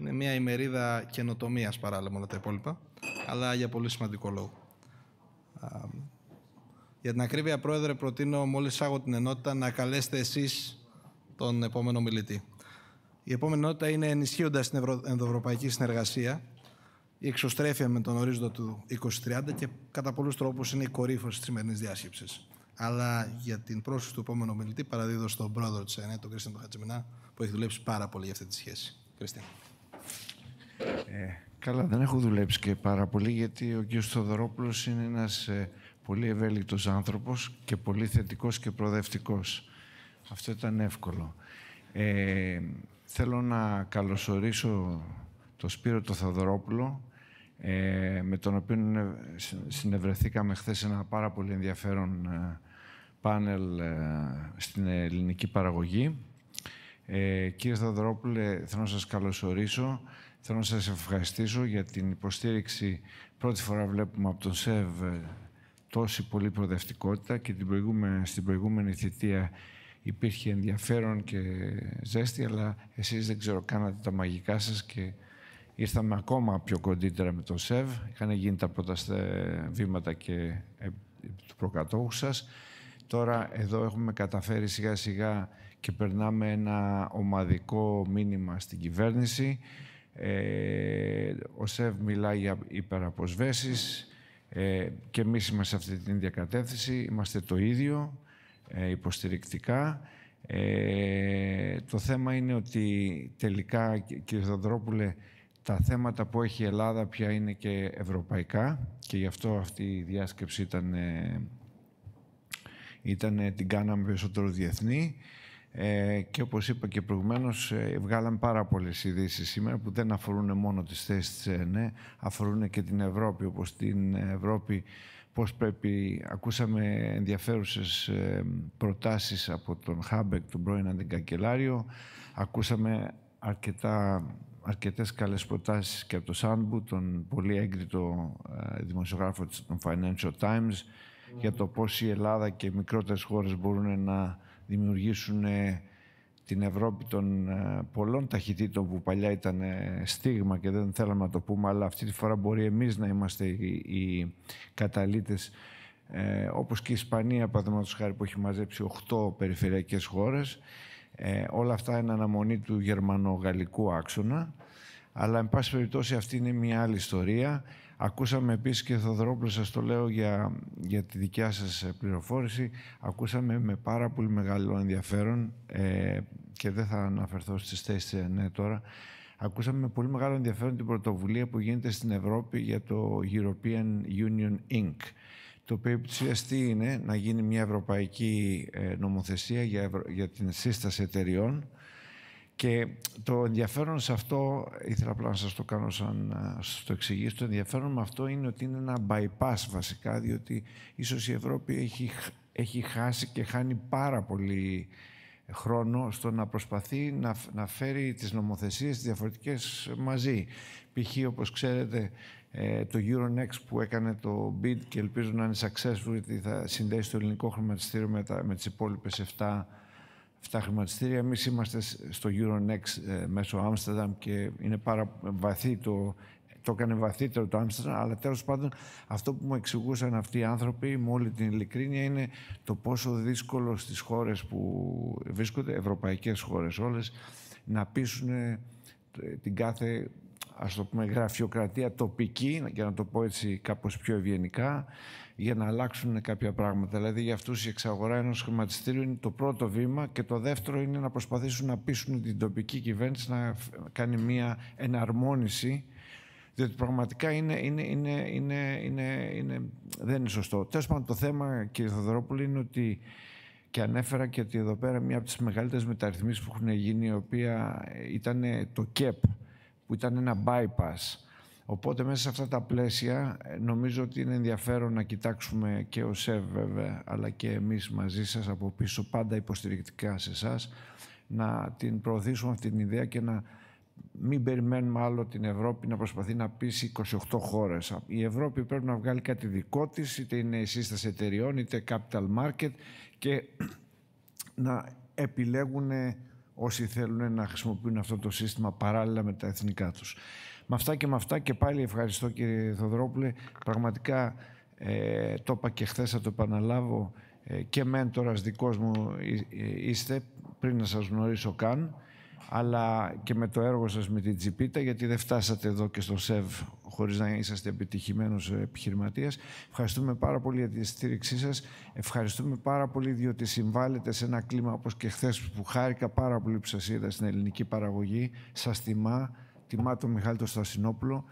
Είναι μια ημερίδα καινοτομίας παράλληλα με όλα τα υπόλοιπα, αλλά για πολύ σημαντικό λόγο. Για την ακρίβεια, Πρόεδρε, προτείνω μόλις άγω την ενότητα να καλέσετε εσείς τον επόμενο μιλητή. Η επόμενη ενότητα είναι ενισχύοντας την ενδοευρωπαϊκή συνεργασία, η εξωστρέφεια με τον ορίζοντα του 2030 και κατά πολλούς τρόπους είναι η κορύφωση της σημερινής διάσκεψης. Αλλά για την πρόσκληση του επόμενου μιλητή παραδίδω στον πρόεδρο της ΕΝΕ, τον Κρίστιαν Χατζημινά, που έχει δουλέψει πάρα πολύ για αυτή τη σχέση. Κρίστιαν. Καλά, δεν έχω δουλέψει και πάρα πολύ, γιατί ο κ. Θοδωρόπουλος είναι ένας πολύ ευέλικτος άνθρωπος και πολύ θετικός και προοδευτικός. Αυτό ήταν εύκολο. Θέλω να καλωσορίσω τον Σπύρο τον Θοδωρόπουλο, με τον οποίο συνευρεθήκαμε χθες σε ένα πάρα πολύ ενδιαφέρον πάνελ στην ελληνική παραγωγή. Κύριε Θοδωρόπουλε, θέλω να σας καλωσορίσω. Θέλω να σας ευχαριστήσω για την υποστήριξη. Πρώτη φορά βλέπουμε από τον ΣΕΒ τόση πολύ προοδευτικότητα και στην προηγούμενη θητεία υπήρχε ενδιαφέρον και ζέστη, αλλά εσείς δεν ξέρω, κάνατε τα μαγικά σας και ήρθαμε ακόμα πιο κοντύτερα με τον ΣΕΒ. Είχαν γίνει τα πρώτα βήματα και του προκατόχου σας. Τώρα εδώ έχουμε καταφέρει σιγά σιγά και περνάμε ένα ομαδικό μήνυμα στην κυβέρνηση. Ο ΣΕΒ μιλάει για υπεραποσβέσεις και εμείς είμαστε σε αυτή την ίδια κατεύθυνση. Είμαστε το ίδιο, υποστηρικτικά. Το θέμα είναι ότι τελικά, κύριε Θοδωρόπουλε, τα θέματα που έχει η Ελλάδα πια είναι και ευρωπαϊκά και γι' αυτό αυτή η διάσκεψη την κάναμε περισσότερο διεθνή. Και όπως είπα και προηγουμένως, βγάλαμε πάρα πολλές ειδήσεις σήμερα που δεν αφορούν μόνο τις θέσεις της ΕΝΕ, αφορούν και την Ευρώπη, όπως στην Ευρώπη πώς πρέπει. Ακούσαμε ενδιαφέρουσες προτάσεις από τον Χάμπεκ, τον πρώην αντικαγκελάριο, ακούσαμε αρκετές καλές προτάσεις και από τον Σάνμπου, τον πολύ έγκριτο δημοσιογράφο των Financial Times, για το πώς η Ελλάδα και οι μικρότερες χώρες μπορούν να δημιουργήσουν την Ευρώπη των πολλών ταχυτήτων που παλιά ήταν στίγμα και δεν θέλαμε να το πούμε, αλλά αυτή τη φορά μπορεί εμείς να είμαστε οι καταλύτες, όπως και η Ισπανία, παραδείγματος χάρη, που έχει μαζέψει 8 περιφερειακές χώρες. Όλα αυτά είναι αναμονή του γερμανο-γαλλικού άξονα, αλλά εν πάση περιπτώσει αυτή είναι μια άλλη ιστορία. Ακούσαμε επίσης, και Θοδωρόπουλο, σας το λέω για τη δικιά σας πληροφόρηση, ακούσαμε με πάρα πολύ μεγάλο ενδιαφέρον και δεν θα αναφερθώ στις θέσεις τώρα, ακούσαμε με πολύ μεγάλο ενδιαφέρον την πρωτοβουλία που γίνεται στην Ευρώπη για το European Union Inc., το οποίο επί της ουσίας τι είναι, να γίνει μια ευρωπαϊκή νομοθεσία για την σύσταση εταιριών. Και το ενδιαφέρον σε αυτό, ήθελα απλά να σας το κάνω να σας το εξηγήσω, το ενδιαφέρον με αυτό είναι ότι είναι ένα bypass βασικά, διότι ίσως η Ευρώπη έχει χάσει και χάνει πάρα πολύ χρόνο στο να προσπαθεί να φέρει τις νομοθεσίες διαφορετικές μαζί. Π.χ. όπως ξέρετε, το Euronext που έκανε το bid και ελπίζω να είναι successful, γιατί θα συνδέσει το ελληνικό χρηματιστήριο με τις υπόλοιπες 7 χρηματιστήρια. Εμείς είμαστε στο Euronext μέσω Άμστερνταμ και είναι πάρα βαθύ το έκανε βαθύτερο το Άμστερνταμ, αλλά τέλος πάντων αυτό που μου εξηγούσαν αυτοί οι άνθρωποι με όλη την ειλικρίνεια είναι το πόσο δύσκολο στις χώρες που βρίσκονται, ευρωπαϊκές χώρες όλες, να πείσουν την κάθε, ας το πούμε, γραφειοκρατία τοπική, για να το πω έτσι κάπως πιο ευγενικά, για να αλλάξουν κάποια πράγματα. Δηλαδή για αυτούς η εξαγορά ενός χρηματιστήριου είναι το πρώτο βήμα και το δεύτερο είναι να προσπαθήσουν να πείσουν την τοπική κυβέρνηση να κάνει μια εναρμόνιση, διότι πραγματικά δεν είναι σωστό. Τέλος πάντων, το θέμα, κύριε Θοδωρόπουλε, είναι ότι, και ανέφερα και ότι εδώ πέρα μία από τις μεγαλύτερες μεταρρυθμίσεις που έχουν γίνει, η οποία ήταν το ΚΕΠ, που ήταν ένα bypass. Οπότε μέσα σε αυτά τα πλαίσια νομίζω ότι είναι ενδιαφέρον να κοιτάξουμε και ο ΣΕΒ βέβαια, αλλά και εμείς μαζί σας από πίσω, πάντα υποστηρικτικά σε εσάς, να την προωθήσουμε αυτή την ιδέα και να μην περιμένουμε άλλο την Ευρώπη να προσπαθεί να πείσει 28 χώρες. Η Ευρώπη πρέπει να βγάλει κάτι δικό της, είτε είναι η σύσταση εταιριών, είτε capital market, και να επιλέγουν όσοι θέλουν να χρησιμοποιούν αυτό το σύστημα παράλληλα με τα εθνικά τους. Με αυτά και πάλι ευχαριστώ, κύριε Θοδωρόπουλε. Πραγματικά το είπα και χθες, θα το επαναλάβω, και μέντορας δικός μου είστε πριν να σας γνωρίσω καν, αλλά και με το έργο σας με την Τζιπίτα, γιατί δεν φτάσατε εδώ και στο ΣΕΒ χωρίς να είσαστε επιτυχημένος επιχειρηματίας. Ευχαριστούμε πάρα πολύ για τη στήριξή σας. Ευχαριστούμε πάρα πολύ διότι συμβάλλετε σε ένα κλίμα όπως και χθες, που χάρηκα πάρα πολύ που σας είδα στην ελληνική παραγωγή. Σας τιμά τον Μιχάλη τον Στασινόπουλο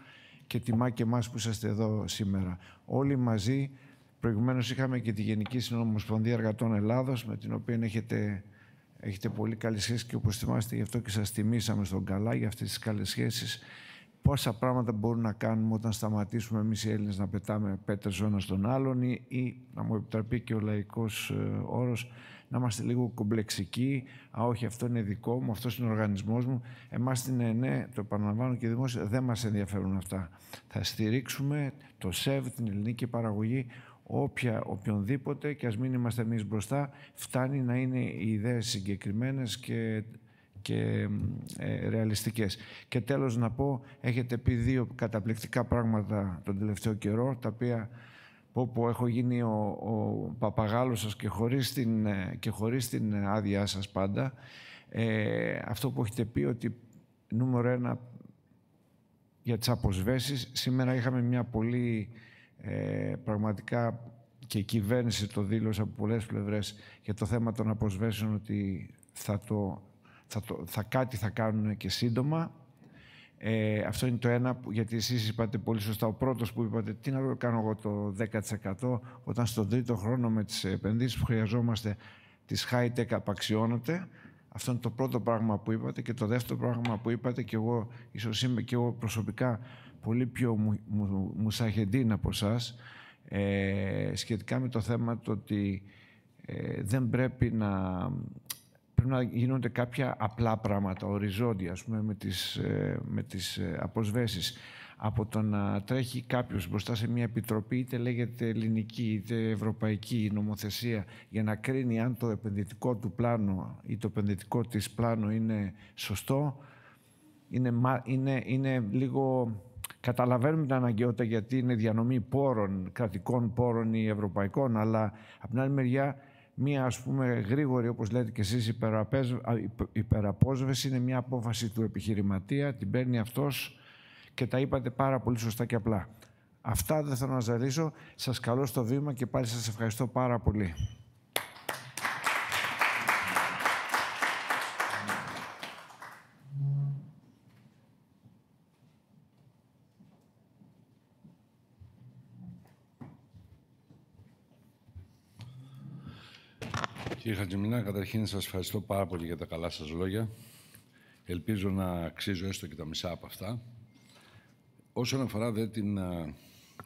και τιμά και εμάς που είσαστε εδώ σήμερα. Όλοι μαζί. Προηγουμένως είχαμε και τη Γενική Συνομοσπονδία Εργατών Ελλάδος, με την οποία έχετε πολύ καλή σχέση και όπως θυμάστε, γι' αυτό και σας τιμήσαμε στον καλά για αυτές τις καλές σχέσεις. Πόσα πράγματα μπορούμε να κάνουμε όταν σταματήσουμε εμείς οι Έλληνες να πετάμε πέτρες ο ένας στον άλλον ή να μου επιτραπεί και ο λαϊκός όρος, να είμαστε λίγο κομπλεξικοί. Όχι, αυτό είναι δικό μου, αυτός είναι ο οργανισμός μου. Εμάς στην ΕΝΕ, το επαναλαμβάνω και δημόσια, δεν μας ενδιαφέρουν αυτά. Θα στηρίξουμε το ΣΕΒ, την ελληνική παραγωγή, οποιονδήποτε, και ας μην είμαστε εμείς μπροστά, φτάνει να είναι οι ιδέες συγκεκριμένες και ρεαλιστικές. Και τέλος να πω, έχετε πει δύο καταπληκτικά πράγματα τον τελευταίο καιρό, τα οποία όπου έχω γίνει ο παπαγάλος σας και χωρίς την άδειά σας πάντα. Αυτό που έχετε πει, ότι νούμερο 1 για τις αποσβέσεις, σήμερα είχαμε μια πολύ πραγματικά, και η κυβέρνηση το δήλωσε από πολλές πλευρές για το θέμα των αποσβέσεων, ότι κάτι θα κάνουν και σύντομα. Αυτό είναι το ένα, γιατί εσείς είπατε πολύ σωστά, ο πρώτος που είπατε, τι να το κάνω εγώ το 10%, όταν στον τρίτο χρόνο με τις επενδύσεις που χρειαζόμαστε τις high-tech απαξιώνονται. Αυτό είναι το πρώτο πράγμα που είπατε. Και το δεύτερο πράγμα που είπατε, και εγώ ίσως είμαι και εγώ προσωπικά πολύ πιο μουσαχεντίν από εσάς, σχετικά με το θέμα το ότι δεν πρέπει να γίνονται κάποια απλά πράγματα, οριζόντια, ας πούμε, με τις αποσβέσεις. Από το να τρέχει κάποιος μπροστά σε μια επιτροπή, είτε λέγεται ελληνική είτε ευρωπαϊκή νομοθεσία, για να κρίνει αν το επενδυτικό του πλάνο ή το επενδυτικό της πλάνο είναι σωστό, είναι λίγο... Καταλαβαίνουμε την αναγκαιότητα, γιατί είναι διανομή πόρων, κρατικών πόρων ή ευρωπαϊκών, αλλά από την άλλη μεριά μία, ας πούμε, γρήγορη, όπως λέτε και εσείς, υπεραπόσβεση είναι μια απόφαση του επιχειρηματία, την παίρνει αυτός, και τα είπατε πάρα πολύ σωστά και απλά. Αυτά δεν θέλω να ζαλίσω. Σας καλώ στο βήμα και πάλι σας ευχαριστώ πάρα πολύ. Κύριε Χατζημινά, καταρχήν σας ευχαριστώ πάρα πολύ για τα καλά σας λόγια. Ελπίζω να αξίζω έστω και τα μισά από αυτά. Όσον αφορά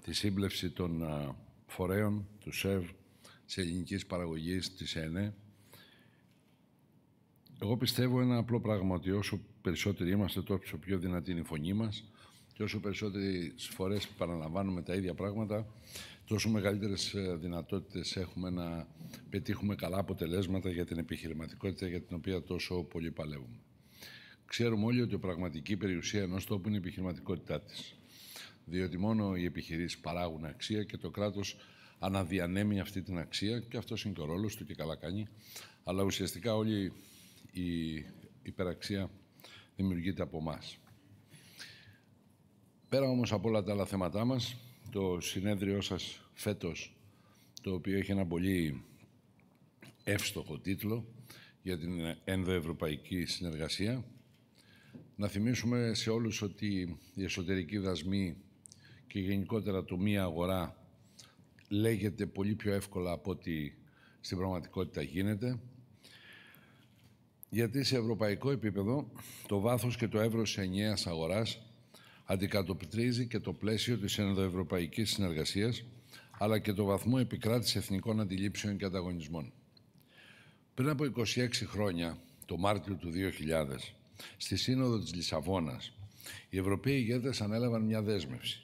τη σύμπλευση των φορέων του ΣΕΒ, της ελληνικής παραγωγής, της ΕΝΕ, εγώ πιστεύω ένα απλό πράγμα, ότι όσο περισσότεροι είμαστε, τόσο πιο δυνατή είναι η φωνή μας, και όσο περισσότερες φορές παραλαμβάνουμε τα ίδια πράγματα, τόσο μεγαλύτερες δυνατότητες έχουμε να πετύχουμε καλά αποτελέσματα για την επιχειρηματικότητα, για την οποία τόσο πολύ παλεύουμε. Ξέρουμε όλοι ότι η πραγματική περιουσία ενός τόπου είναι η επιχειρηματικότητά της. Διότι μόνο οι επιχειρήσεις παράγουν αξία και το κράτος αναδιανέμει αυτή την αξία, και αυτός είναι και ο ρόλος του και καλά κάνει. Αλλά ουσιαστικά όλη η υπεραξία δημιουργείται από εμάς. Πέρα όμως από όλα τα άλλα θέματά μας, το συνέδριό σας φέτος, το οποίο έχει ένα πολύ εύστοχο τίτλο για την ενδοευρωπαϊκή συνεργασία, να θυμίσουμε σε όλους ότι η εσωτερική δασμή και γενικότερα το μία αγορά λέγεται πολύ πιο εύκολα από ό,τι στην πραγματικότητα γίνεται, γιατί σε ευρωπαϊκό επίπεδο το βάθος και το εύρος της ενιαίας αγοράς αντικατοπτρίζει και το πλαίσιο της ενδοευρωπαϊκής συνεργασίας, αλλά και το βαθμό επικράτησης εθνικών αντιλήψεων και ανταγωνισμών. Πριν από 26 χρόνια, το Μάρτιο του 2000, στη Σύνοδο της Λισαβόνας, οι Ευρωπαίοι ηγέτες ανέλαβαν μια δέσμευση.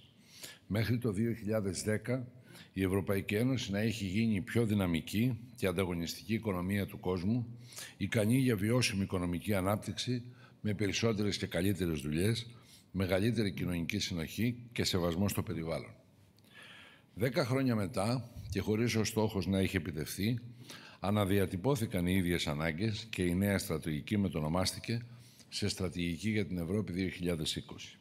Μέχρι το 2010 η Ευρωπαϊκή Ένωση να έχει γίνει η πιο δυναμική και ανταγωνιστική οικονομία του κόσμου, ικανή για βιώσιμη οικονομική ανάπτυξη, με περισσότερες και καλύτερες δουλειές, μεγαλύτερη κοινωνική συνοχή και σεβασμό στο περιβάλλον. 10 χρόνια μετά, και χωρίς ο στόχος να έχει επιτευχθεί, αναδιατυπώθηκαν οι ίδιες ανάγκες και η νέα στρατηγική μετονομάστηκε σε Στρατηγική για την Ευρώπη 2020.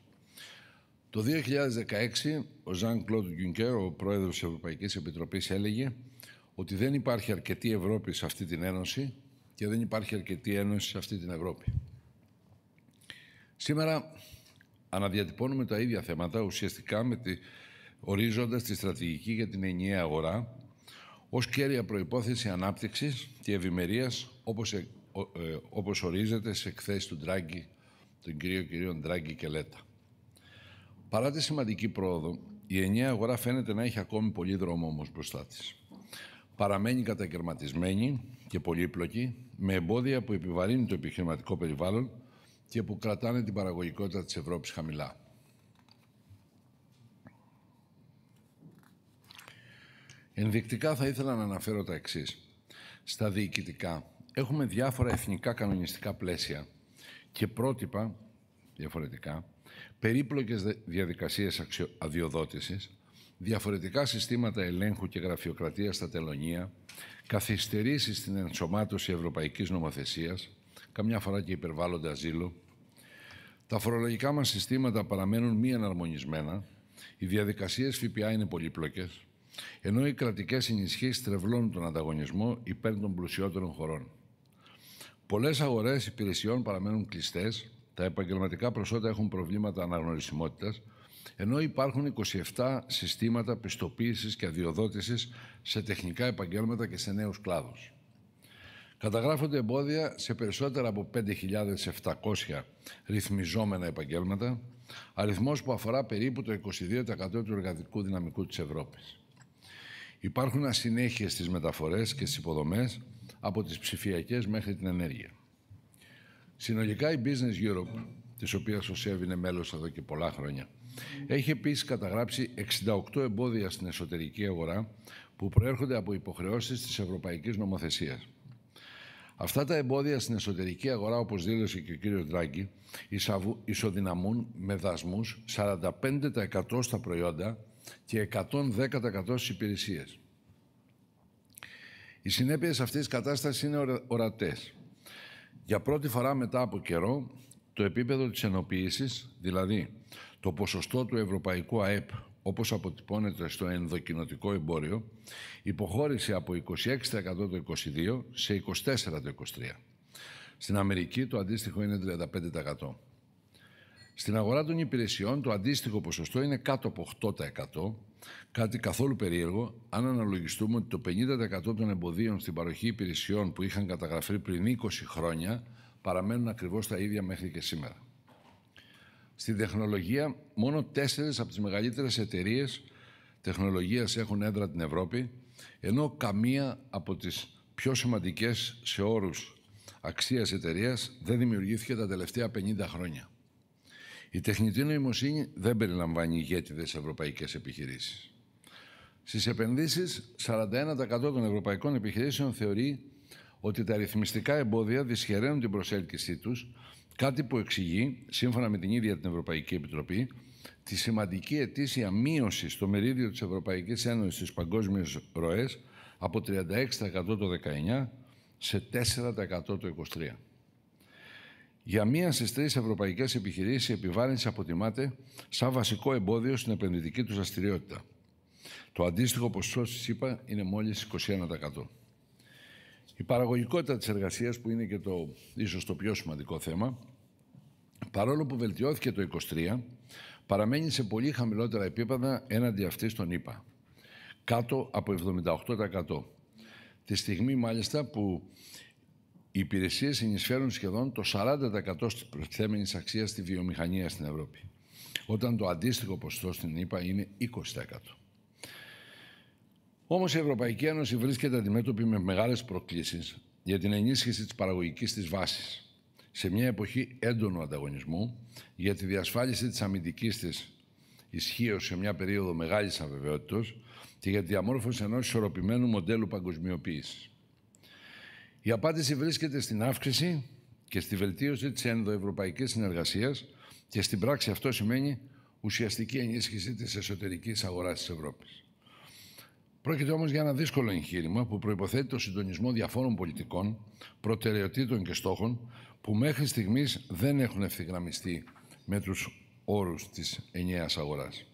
Το 2016, ο Jean-Claude Juncker, ο πρόεδρος της Ευρωπαϊκής Επιτροπής, έλεγε ότι δεν υπάρχει αρκετή Ευρώπη σε αυτή την Ένωση και δεν υπάρχει αρκετή Ένωση σε αυτή την Ευρώπη. Σήμερα αναδιατυπώνουμε τα ίδια θέματα, ουσιαστικά ορίζοντας τη στρατηγική για την ενιαία αγορά ως κέρια προϋπόθεση ανάπτυξης και ευημερίας, όπως ορίζεται σε εκθέσεις του Ντράγκη, των κυρίων Ντράγκη και Λέτα. Παρά τη σημαντική πρόοδο, η ενιαία αγορά φαίνεται να έχει ακόμη πολύ δρόμο όμως μπροστά της. Παραμένει κατακαιρματισμένη και πολύπλοκη, με εμπόδια που επιβαρύνουν το επιχειρηματικό περιβάλλον και που κρατάνε την παραγωγικότητα της Ευρώπης χαμηλά. Ενδεικτικά θα ήθελα να αναφέρω τα εξής. Στα διοικητικά έχουμε διάφορα εθνικά κανονιστικά πλαίσια και πρότυπα διαφορετικά, περίπλοκες διαδικασίες αδειοδότησης, διαφορετικά συστήματα ελέγχου και γραφειοκρατίας στα τελωνεία, καθυστερήσεις στην ενσωμάτωση ευρωπαϊκής νομοθεσίας, καμιά φορά και υπερβάλλοντα ζήλο. Τα φορολογικά μας συστήματα παραμένουν μη εναρμονισμένα, οι διαδικασίες ΦΠΑ είναι πολύπλοκες, ενώ οι κρατικές ενισχύσεις τρευλώνουν τον ανταγωνισμό υπέρ των πλουσιότερων χωρών. Πολλές αγορές υπηρεσιών παραμένουν κλειστές, τα επαγγελματικά προσόντα έχουν προβλήματα αναγνωρισιμότητας, ενώ υπάρχουν 27 συστήματα πιστοποίησης και αδειοδότησης σε τεχνικά επαγγέλματα και σε νέους κλάδους. Καταγράφονται εμπόδια σε περισσότερα από 5.700 ρυθμιζόμενα επαγγέλματα, αριθμός που αφορά περίπου το 22% του εργατικού δυναμικού της Ευρώπης. Υπάρχουν ασυνέχειες στις μεταφορές και στις υποδομές, από τις ψηφιακές μέχρι την ενέργεια. Συνολικά η Business Europe, της οποίας ο ΣΕΒ είναι μέλος εδώ και πολλά χρόνια, έχει επίσης καταγράψει 68 εμπόδια στην εσωτερική αγορά που προέρχονται από υποχρεώσεις της ευρωπαϊκής νομοθεσίας. Αυτά τα εμπόδια στην εσωτερική αγορά, όπως δήλωσε και ο κύριος Ντράγκη, ισοδυναμούν με δασμούς 45% στα προϊόντα και 110% στις υπηρεσίες. Οι συνέπειες αυτής της κατάστασης είναι ορατές. Για πρώτη φορά μετά από καιρό, το επίπεδο της ενοποίησης, δηλαδή το ποσοστό του ευρωπαϊκού ΑΕΠ, όπως αποτυπώνεται στο ενδοκοινοτικό εμπόριο, υποχώρησε από 26% το 22% σε 24% το 23%. Στην Αμερική το αντίστοιχο είναι 35%. Στην αγορά των υπηρεσιών το αντίστοιχο ποσοστό είναι κάτω από 8%, κάτι καθόλου περίεργο αν αναλογιστούμε ότι το 50% των εμποδίων στην παροχή υπηρεσιών που είχαν καταγραφεί πριν 20 χρόνια παραμένουν ακριβώς τα ίδια μέχρι και σήμερα. Στην τεχνολογία, μόνο 4 από τις μεγαλύτερες εταιρείες τεχνολογίας έχουν έδρα την Ευρώπη, ενώ καμία από τις πιο σημαντικές σε όρους αξίας εταιρείας δεν δημιουργήθηκε τα τελευταία 50 χρόνια. Η τεχνητή νοημοσύνη δεν περιλαμβάνει ηγέτιδες ευρωπαϊκές επιχειρήσεις. Στις επενδύσεις, 41% των ευρωπαϊκών επιχειρήσεων θεωρεί ότι τα ρυθμιστικά εμπόδια δυσχεραίνουν την προσέλκυσή τους, κάτι που εξηγεί, σύμφωνα με την ίδια την Ευρωπαϊκή Επιτροπή, τη σημαντική ετήσια μείωση στο μερίδιο της Ευρωπαϊκής Ένωσης στις παγκόσμιες ροές από 36% το 19% σε 4% το 23%. Για μία στις 3 ευρωπαϊκές επιχειρήσεις η επιβάρυνση αποτιμάται σαν βασικό εμπόδιο στην επενδυτική τους δραστηριότητα. Το αντίστοιχο ποσοστό στις ΗΠΑ είναι μόλις 21%. Η παραγωγικότητα της εργασίας, που είναι και ίσως το πιο σημαντικό θέμα, παρόλο που βελτιώθηκε το 23%, παραμένει σε πολύ χαμηλότερα επίπεδα έναντι αυτής των ΗΠΑ, κάτω από 78%. Τη στιγμή μάλιστα που οι υπηρεσίες συνεισφέρουν σχεδόν το 40% της προσθέμενης αξίας στη βιομηχανία στην Ευρώπη, όταν το αντίστοιχο ποσοστό στην ΗΠΑ είναι 20%. Όμως η Ευρωπαϊκή Ένωση βρίσκεται αντιμέτωπη με μεγάλες προκλήσεις για την ενίσχυση της παραγωγικής της βάσης, σε μια εποχή έντονου ανταγωνισμού, για τη διασφάλιση της αμυντικής της ισχύως σε μια περίοδο μεγάλης αβεβαιότητας και για τη διαμόρφωση ενός ισορροπημένου μοντέλου παγκοσμιοποίησης. Η απάντηση βρίσκεται στην αύξηση και στη βελτίωση της ενδοευρωπαϊκής συνεργασίας και στην πράξη αυτό σημαίνει ουσιαστική ενίσχυση της εσωτερικής αγοράς της Ευρώπης. Πρόκειται όμως για ένα δύσκολο εγχείρημα που προϋποθέτει το συντονισμό διαφόρων πολιτικών, προτεραιοτήτων και στόχων που μέχρι στιγμής δεν έχουν ευθυγραμμιστεί με τους όρους της ενιαίας αγοράς.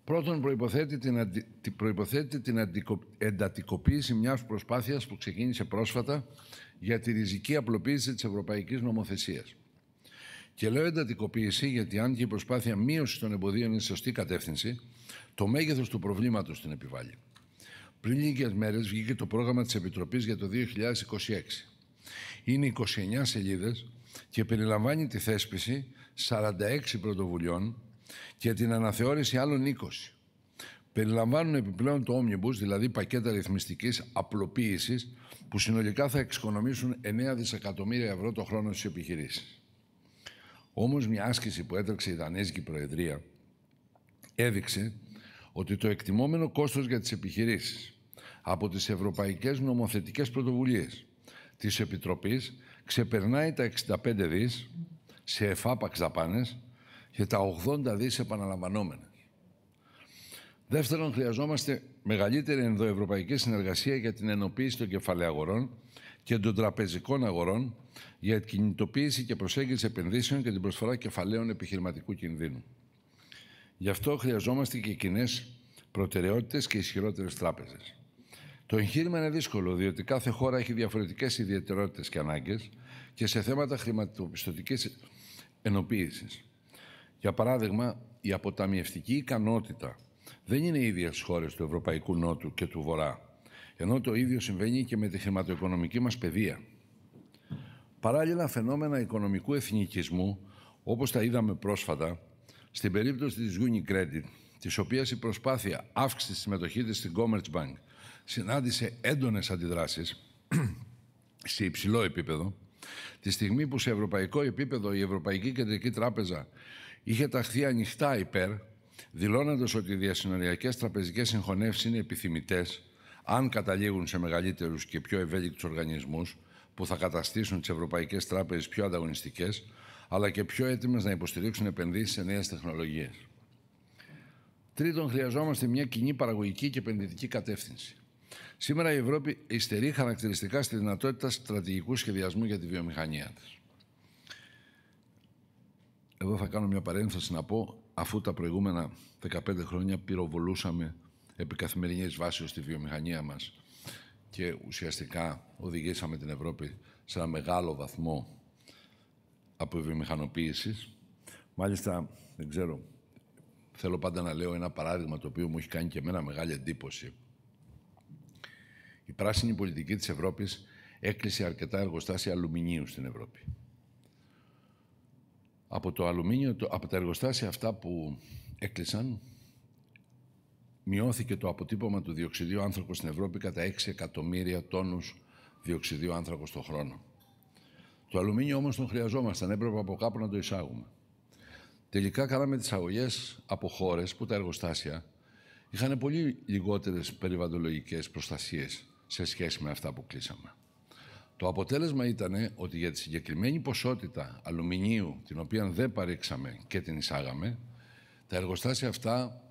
Πρώτον, προϋποθέτει την εντατικοποίηση μιας προσπάθειας που ξεκίνησε πρόσφατα για τη ριζική απλοποίηση της ευρωπαϊκής νομοθεσίας. Και λέω εντατικοποίηση γιατί αν και η προσπάθεια μείωσης των εμποδίων είναι σωστή κατεύθυνση, το μέγεθος του προβλήματος την επιβάλλει. Πριν λίγες μέρες βγήκε το πρόγραμμα της Επιτροπής για το 2026. Είναι 29 σελίδες και περιλαμβάνει τη θέσπιση 46 πρωτοβουλειών και την αναθεώρηση άλλων 20. Περιλαμβάνουν επιπλέον το Omnibus, δηλαδή πακέτα ρυθμιστικής απλοποίησης, που συνολικά θα εξοικονομήσουν 9 δισεκατομμύρια ευρώ το χρόνο στις επιχειρήσεις. Όμως μια άσκηση που έτρεξε η Δανέζικη Προεδρία έδειξε ότι το εκτιμόμενο κόστος για τις επιχειρήσεις από τις ευρωπαϊκές νομοθετικές πρωτοβουλίες της Επιτροπής ξεπερνάει τα 65 δις σε εφάπαξ δαπάνες και τα 80 δις επαναλαμβανόμενες. Δεύτερον, χρειαζόμαστε μεγαλύτερη ενδοευρωπαϊκή συνεργασία για την ενοποίηση των κεφαλαίων και των τραπεζικών αγορών για την κινητοποίηση και προσέγγιση επενδύσεων και την προσφορά κεφαλαίων επιχειρηματικού κινδύνου. Γι' αυτό χρειαζόμαστε και κοινές προτεραιότητες και ισχυρότερες τράπεζες. Το εγχείρημα είναι δύσκολο, διότι κάθε χώρα έχει διαφορετικές ιδιαιτερότητες και ανάγκες και σε θέματα χρηματοπιστωτικής ενοποίησης. Για παράδειγμα, η αποταμιευτική ικανότητα δεν είναι ίδια στις χώρες του Ευρωπαϊκού Νότου και του Βορρά, ενώ το ίδιο συμβαίνει και με τη χρηματοοικονομική μας παιδεία. Παράλληλα, φαινόμενα οικονομικού εθνικισμού, όπως τα είδαμε πρόσφατα, στην περίπτωση της Unicredit, της οποίας η προσπάθεια αύξησης της συμμετοχής της στην Commerzbank συνάντησε έντονες αντιδράσεις σε υψηλό επίπεδο, τη στιγμή που σε ευρωπαϊκό επίπεδο η Ευρωπαϊκή Κεντρική Τράπεζα είχε ταχθεί ανοιχτά υπέρ, δηλώνοντας ότι οι διασυνοριακές τραπεζικές συγχωνεύσεις είναι επιθυμητές αν καταλήγουν σε μεγαλύτερους και πιο ευέλικτους οργανισμούς που θα καταστήσουν τις ευρωπαϊκές τράπεζες πιο ανταγωνιστικές, αλλά και πιο έτοιμες να υποστηρίξουν επενδύσεις σε νέες τεχνολογίες. Τρίτον, χρειαζόμαστε μια κοινή παραγωγική και επενδυτική κατεύθυνση. Σήμερα η Ευρώπη υστερεί χαρακτηριστικά στη δυνατότητα στρατηγικού σχεδιασμού για τη βιομηχανία της. Εδώ θα κάνω μια παρένθεση να πω, αφού τα προηγούμενα 15 χρόνια πυροβολούσαμε επί καθημερινής βάσης στη βιομηχανία μας και ουσιαστικά οδηγήσαμε την Ευρώπη σε ένα μεγάλο βαθμό από βιομηχανοποίησης. Μάλιστα, δεν ξέρω, θέλω πάντα να λέω ένα παράδειγμα το οποίο μου έχει κάνει και εμένα μεγάλη εντύπωση. Η πράσινη πολιτική της Ευρώπης έκλεισε αρκετά εργοστάσια αλουμινίου στην Ευρώπη. Από το αλουμίνιο, από τα εργοστάσια αυτά που έκλεισαν, μειώθηκε το αποτύπωμα του διοξιδίου άνθρακος στην Ευρώπη κατά 6 εκατομμύρια τόνους διοξιδίου άνθρακος το χρόνο. Το αλουμίνιο όμως τον χρειαζόμασταν, έπρεπε από κάπου να το εισάγουμε. Τελικά κάναμε τις αγωγές από χώρες που τα εργοστάσια είχαν πολύ λιγότερες περιβαλλοντολογικές προστασίες σε σχέση με αυτά που κλείσαμε. Το αποτέλεσμα ήταν ότι για τη συγκεκριμένη ποσότητα αλουμινίου, την οποία δεν παρήξαμε και την εισάγαμε, τα εργοστάσια αυτά,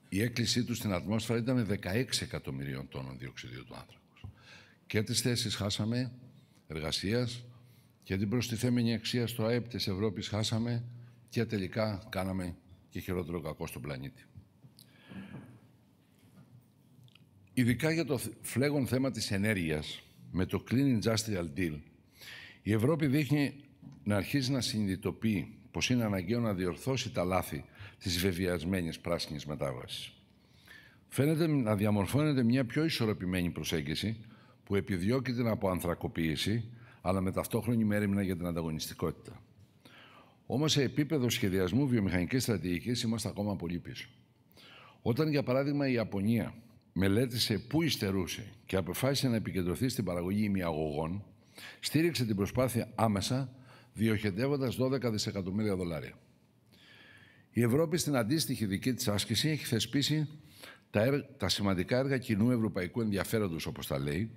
η έκκλησή τους στην ατμόσφαιρα ήταν 16 εκατομμυρίων τόνων διοξιδίου του άνθρακος. Και τις θέσεις χάσαμε εργασίας και την προστιθέμενη αξία στο ΑΕΠ της Ευρώπης χάσαμε και τελικά κάναμε και χειρότερο κακό στον πλανήτη. Ειδικά για το φλέγον θέμα της ενέργειας, με το Clean Industrial Deal, η Ευρώπη δείχνει να αρχίζει να συνειδητοποιεί πως είναι αναγκαίο να διορθώσει τα λάθη της βεβαιασμένης πράσινης μετάβασης. Φαίνεται να διαμορφώνεται μια πιο ισορροπημένη προσέγγιση που επιδιώκει την αποανθρακοποίηση, αλλά με ταυτόχρονη μέριμνα για την ανταγωνιστικότητα. Όμως, σε επίπεδο σχεδιασμού βιομηχανικής στρατηγικής είμαστε ακόμα πολύ πίσω. Όταν, για παράδειγμα, η Ιαπωνία μελέτησε πού υστερούσε και αποφάσισε να επικεντρωθεί στην παραγωγή ημιαγωγών, στήριξε την προσπάθεια άμεσα, διοχετεύοντας $12 δισεκατομμύρια. Η Ευρώπη στην αντίστοιχη δική της άσκηση έχει θεσπίσει τα σημαντικά έργα κοινού ευρωπαϊκού ενδιαφέροντος, όπως τα λέει,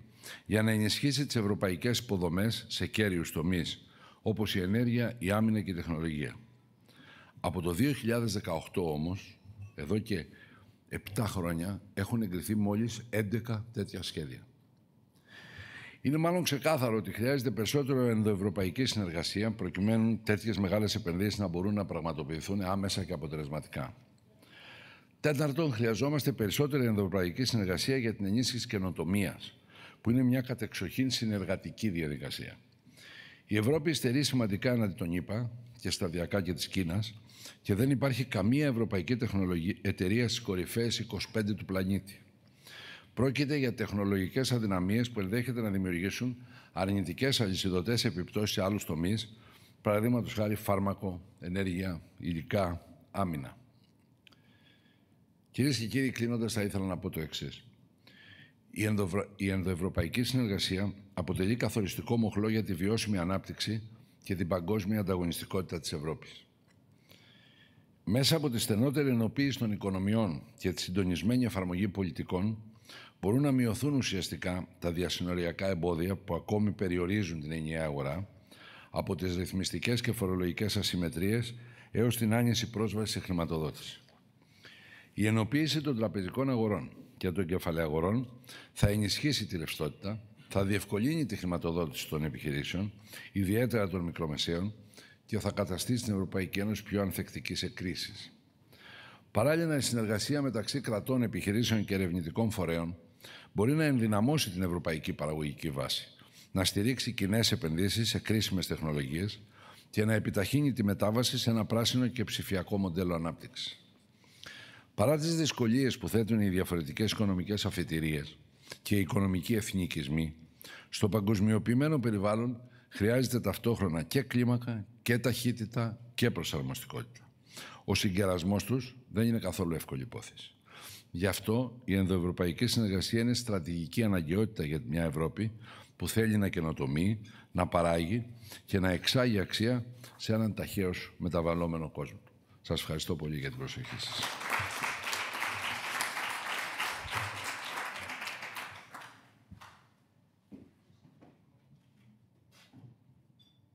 για να ενισχύσει τις ευρωπαϊκές υποδομές σε κέριους τομείς, όπως η ενέργεια, η άμυνα και η τεχνολογία. Από το 2018 όμως, εδώ και 7 χρόνια, έχουν εγκριθεί μόλις 11 τέτοια σχέδια. Είναι μάλλον ξεκάθαρο ότι χρειάζεται περισσότερο ενδοευρωπαϊκή συνεργασία προκειμένου τέτοιες μεγάλες επενδύσεις να μπορούν να πραγματοποιηθούν άμεσα και αποτελεσματικά. Τέταρτον, χρειαζόμαστε περισσότερη ενδοευρωπαϊκή συνεργασία για την ενίσχυση καινοτομίας, που είναι μια κατεξοχήν συνεργατική διαδικασία. Η Ευρώπη υστερεί σημαντικά έναντι των ΗΠΑ και σταδιακά και της Κίνας και δεν υπάρχει καμία ευρωπαϊκή εταιρεία στις κορυφαίες 25 του πλανήτη. Πρόκειται για τεχνολογικές αδυναμίες που ενδέχεται να δημιουργήσουν αρνητικές αλυσιδωτές επιπτώσεις σε άλλους τομείς, παραδείγματος χάρη φάρμακο, ενέργεια, υλικά, άμυνα. Κυρίες και κύριοι, κλείνοντας, θα ήθελα να πω το εξής. Η ενδοευρωπαϊκή συνεργασία αποτελεί καθοριστικό μοχλό για τη βιώσιμη ανάπτυξη και την παγκόσμια ανταγωνιστικότητα της Ευρώπης. Μέσα από τη στενότερη ενοποίηση των οικονομιών και τη συντονισμένη εφαρμογή πολιτικών, μπορούν να μειωθούν ουσιαστικά τα διασυνοριακά εμπόδια που ακόμη περιορίζουν την ενιαία αγορά, από τις ρυθμιστικές και φορολογικές ασυμμετρίες έως την άνηση πρόσβαση σε χρηματοδότηση. Η ενοποίηση των τραπεζικών αγορών και των κεφαλαίων θα ενισχύσει τη ρευστότητα, θα διευκολύνει τη χρηματοδότηση των επιχειρήσεων, ιδιαίτερα των μικρομεσαίων, και θα καταστήσει την Ευρωπαϊκή Ένωση πιο ανθεκτική σε κρίσεις. Παράλληλα, η συνεργασία μεταξύ κρατών, επιχειρήσεων και ερευνητικών φορέων μπορεί να ενδυναμώσει την ευρωπαϊκή παραγωγική βάση, να στηρίξει κοινές επενδύσεις σε κρίσιμες τεχνολογίες και να επιταχύνει τη μετάβαση σε ένα πράσινο και ψηφιακό μοντέλο ανάπτυξης. Παρά τις δυσκολίες που θέτουν οι διαφορετικές οικονομικές αφετηρίες και οι οικονομικοί εθνικισμοί, στο παγκοσμιοποιημένο περιβάλλον χρειάζεται ταυτόχρονα και κλίμακα και ταχύτητα και προσαρμοστικότητα. Ο συγκερασμός τους δεν είναι καθόλου εύκολη υπόθεση. Γι' αυτό η ενδοευρωπαϊκή συνεργασία είναι στρατηγική αναγκαιότητα για μια Ευρώπη που θέλει να καινοτομεί, να παράγει και να εξάγει αξία σε έναν ταχαίως μεταβαλλόμενο κόσμο. Σας ευχαριστώ πολύ για την προσοχή σας.